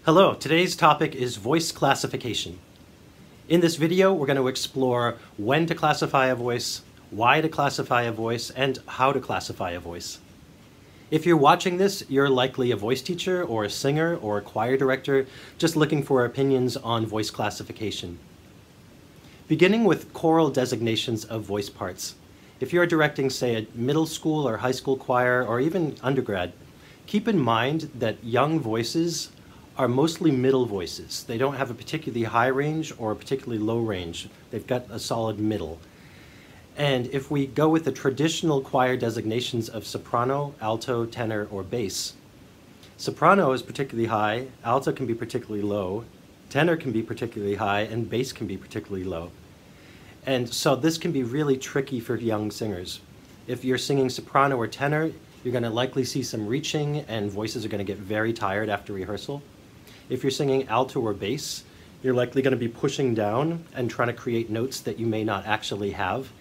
Hello, today's topic is voice classification. In this video, we're going to explore when to classify a voice, why to classify a voice, and how to classify a voice. If you're watching this, you're likely a voice teacher or a singer or a choir director just looking for opinions on voice classification. Beginning with choral designations of voice parts. If you're directing, say, a middle school or high school choir or even undergrad, keep in mind that young voices are mostly middle voices. They don't have a particularly high range or a particularly low range. They've got a solid middle. And if we go with the traditional choir designations of soprano, alto, tenor, or bass, soprano is particularly high, alto can be particularly low, tenor can be particularly high, and bass can be particularly low. And so this can be really tricky for young singers. If you're singing soprano or tenor, you're going to likely see some reaching and voices are going to get very tired after rehearsal. If you're singing alto or bass, you're likely going to be pushing down and trying to create notes that you may not actually have.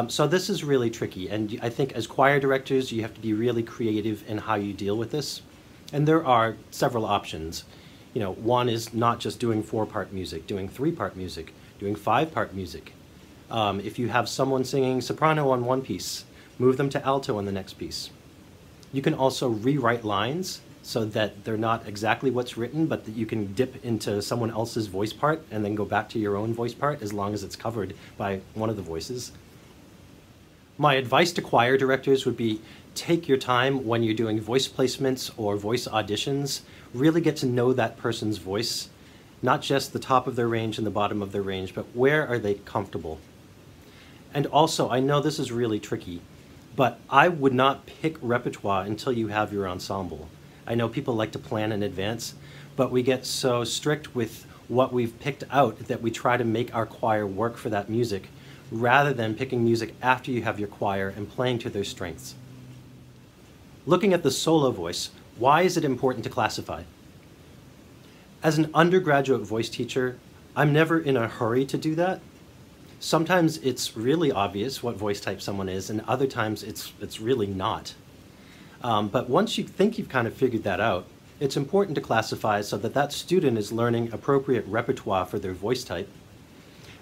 So this is really tricky, and I think as choir directors, you have to be really creative in how you deal with this. And there are several options. You know, one is not just doing 4-part music, doing 3-part music, doing 5-part music. If you have someone singing soprano on one piece, move them to alto on the next piece. You can also rewrite lines so that they're not exactly what's written, but that you can dip into someone else's voice part and then go back to your own voice part as long as it's covered by one of the voices. My advice to choir directors would be take your time when you're doing voice placements or voice auditions. Really get to know that person's voice, not just the top of their range and the bottom of their range, but where are they comfortable. And also, I know this is really tricky, but I would not pick repertoire until you have your ensemble. I know people like to plan in advance, but we get so strict with what we've picked out that we try to make our choir work for that music, rather than picking music after you have your choir and playing to their strengths. Looking at the solo voice, why is it important to classify? As an undergraduate voice teacher, I'm never in a hurry to do that. Sometimes it's really obvious what voice type someone is, and other times it's really not. But once you think you've kind of figured that out, it's important to classify so that that student is learning appropriate repertoire for their voice type,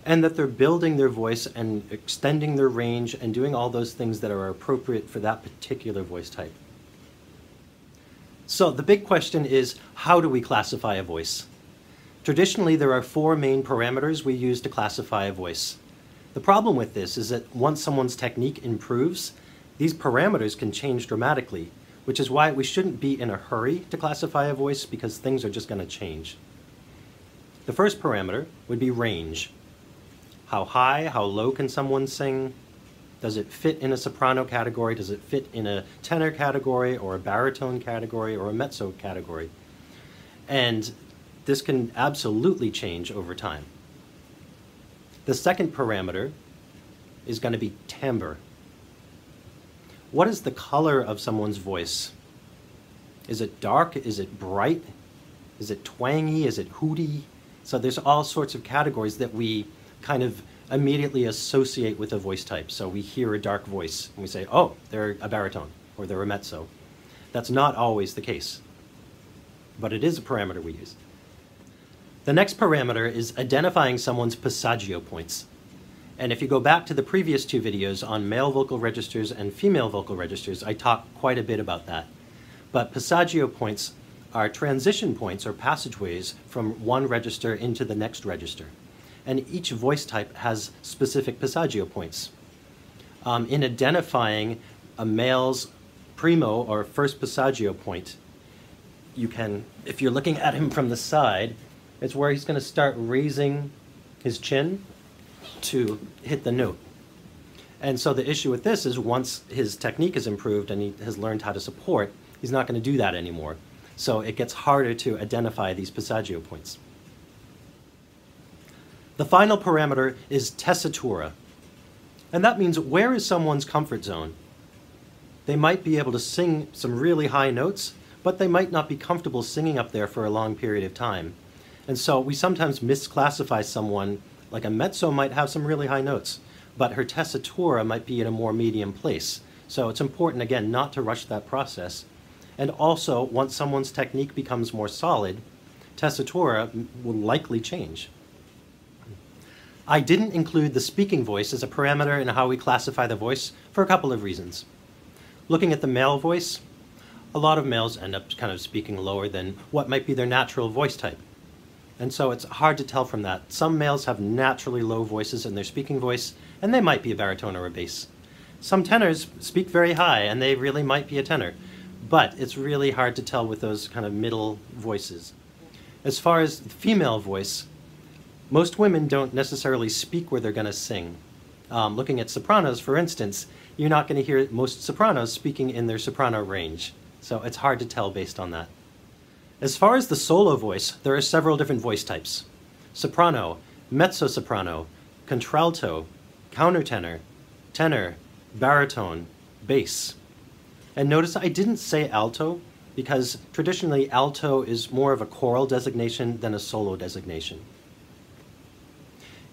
and that they're building their voice and extending their range and doing all those things that are appropriate for that particular voice type. So the big question is, how do we classify a voice? Traditionally, there are 4 main parameters we use to classify a voice. The problem with this is that once someone's technique improves, these parameters can change dramatically, which is why we shouldn't be in a hurry to classify a voice because things are just going to change. The first parameter would be range. How high, how low can someone sing? Does it fit in a soprano category? Does it fit in a tenor category or a baritone category or a mezzo category? And this can absolutely change over time. The second parameter is going to be timbre. What is the color of someone's voice? Is it dark? Is it bright? Is it twangy? Is it hooty? So there's all sorts of categories that we kind of immediately associate with a voice type. So we hear a dark voice and we say, oh, they're a baritone or they're a mezzo. That's not always the case, but it is a parameter we use. The next parameter is identifying someone's Passagio points. And if you go back to the previous 2 videos on male vocal registers and female vocal registers, I talk quite a bit about that. But Passagio points are transition points or passageways from one register into the next register. And each voice type has specific Passagio points. In identifying a male's primo or first Passagio point, you can, if you're looking at him from the side, it's where he's going to start raising his chin to hit the note. And so the issue with this is once his technique is improved and he has learned how to support, he's not going to do that anymore. So it gets harder to identify these Passagio points. The final parameter is Tessitura. And that means where is someone's comfort zone? They might be able to sing some really high notes, but they might not be comfortable singing up there for a long period of time. And so we sometimes misclassify someone, like a mezzo might have some really high notes, but her tessitura might be in a more medium place. So it's important, again, not to rush that process. And also, once someone's technique becomes more solid, tessitura will likely change. I didn't include the speaking voice as a parameter in how we classify the voice for a couple of reasons. Looking at the male voice, a lot of males end up kind of speaking lower than what might be their natural voice type. And so it's hard to tell from that. Some males have naturally low voices in their speaking voice, and they might be a baritone or a bass. Some tenors speak very high, and they really might be a tenor. But it's really hard to tell with those kind of middle voices. As far as the female voice, most women don't necessarily speak where they're going to sing. Looking at sopranos, for instance, you're not going to hear most sopranos speaking in their soprano range. So it's hard to tell based on that. As far as the solo voice, there are several different voice types: soprano, mezzo-soprano, contralto, countertenor, tenor, baritone, bass. And notice I didn't say alto because traditionally alto is more of a choral designation than a solo designation.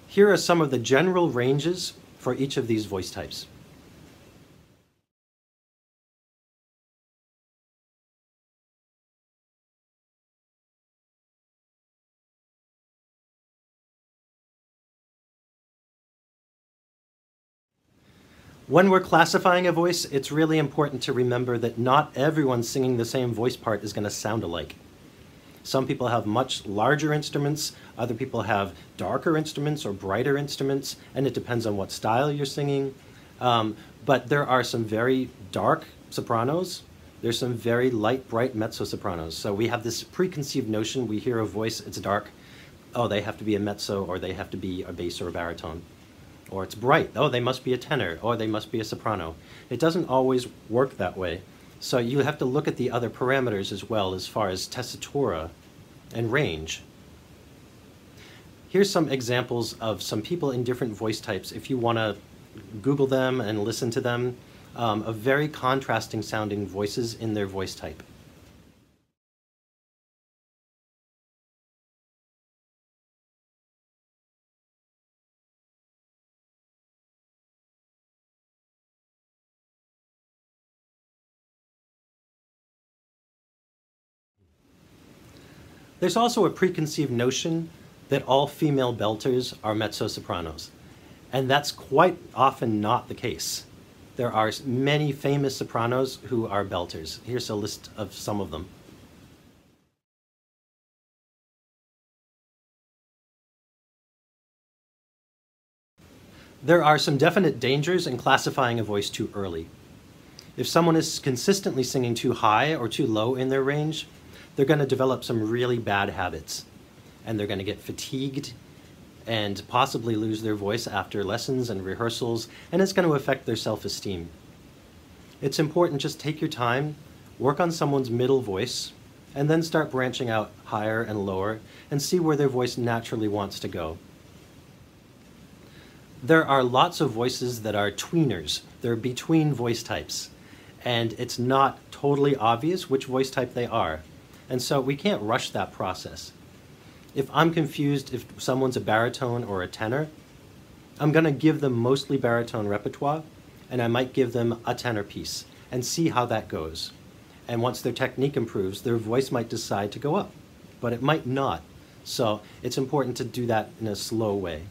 Here are some of the general ranges for each of these voice types. When we're classifying a voice, it's really important to remember that not everyone singing the same voice part is going to sound alike. Some people have much larger instruments, other people have darker instruments or brighter instruments, and it depends on what style you're singing. But there are some very dark sopranos. There's some very light, bright mezzo-sopranos. So we have this preconceived notion, we hear a voice, it's dark, oh, they have to be a mezzo, or they have to be a bass or a baritone. Or it's bright, oh, they must be a tenor, or they must be a soprano. It doesn't always work that way. So you have to look at the other parameters as well as far as tessitura and range. Here's some examples of some people in different voice types. If you want to Google them and listen to them, of very contrasting sounding voices in their voice type. There's also a preconceived notion that all female belters are mezzo-sopranos, and that's quite often not the case. There are many famous sopranos who are belters. Here's a list of some of them. There are some definite dangers in classifying a voice too early. If someone is consistently singing too high or too low in their range, they're going to develop some really bad habits, and they're going to get fatigued and possibly lose their voice after lessons and rehearsals, and it's going to affect their self-esteem. It's important, just take your time, work on someone's middle voice, and then start branching out higher and lower and see where their voice naturally wants to go. There are lots of voices that are tweeners. They're between voice types, and it's not totally obvious which voice type they are. And so we can't rush that process. If I'm confused if someone's a baritone or a tenor, I'm going to give them mostly baritone repertoire, and I might give them a tenor piece and see how that goes. And once their technique improves, their voice might decide to go up, but it might not. So it's important to do that in a slow way.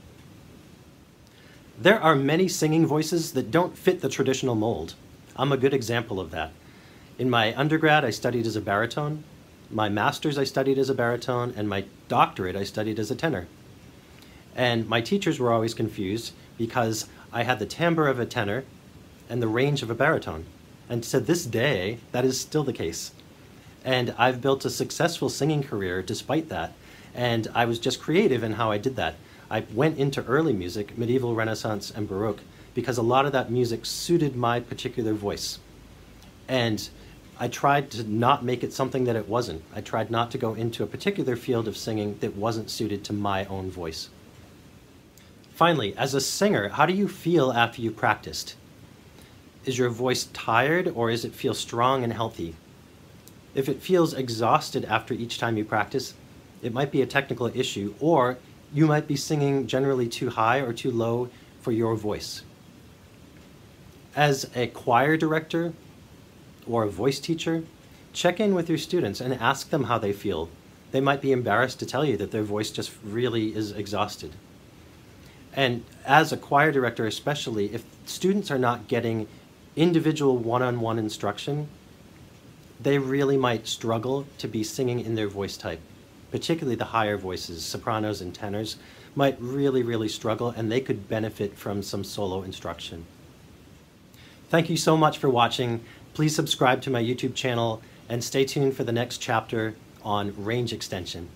There are many singing voices that don't fit the traditional mold. I'm a good example of that. In my undergrad, I studied as a baritone. My master's I studied as a baritone, and my doctorate I studied as a tenor. And my teachers were always confused because I had the timbre of a tenor and the range of a baritone. And to this day, that is still the case. And I've built a successful singing career despite that, and I was just creative in how I did that. I went into early music, medieval, Renaissance, and Baroque, because a lot of that music suited my particular voice. And I tried to not make it something that it wasn't. I tried not to go into a particular field of singing that wasn't suited to my own voice. Finally, as a singer, how do you feel after you practiced? Is your voice tired, or does it feel strong and healthy? If it feels exhausted after each time you practice, it might be a technical issue, or you might be singing generally too high or too low for your voice. As a choir director or a voice teacher, check in with your students and ask them how they feel. They might be embarrassed to tell you that their voice just really is exhausted. And as a choir director especially, if students are not getting individual one-on-one instruction, they really might struggle to be singing in their voice type. Particularly the higher voices, sopranos and tenors, might really struggle, and they could benefit from some solo instruction. Thank you so much for watching. Please subscribe to my YouTube channel and stay tuned for the next chapter on range extension.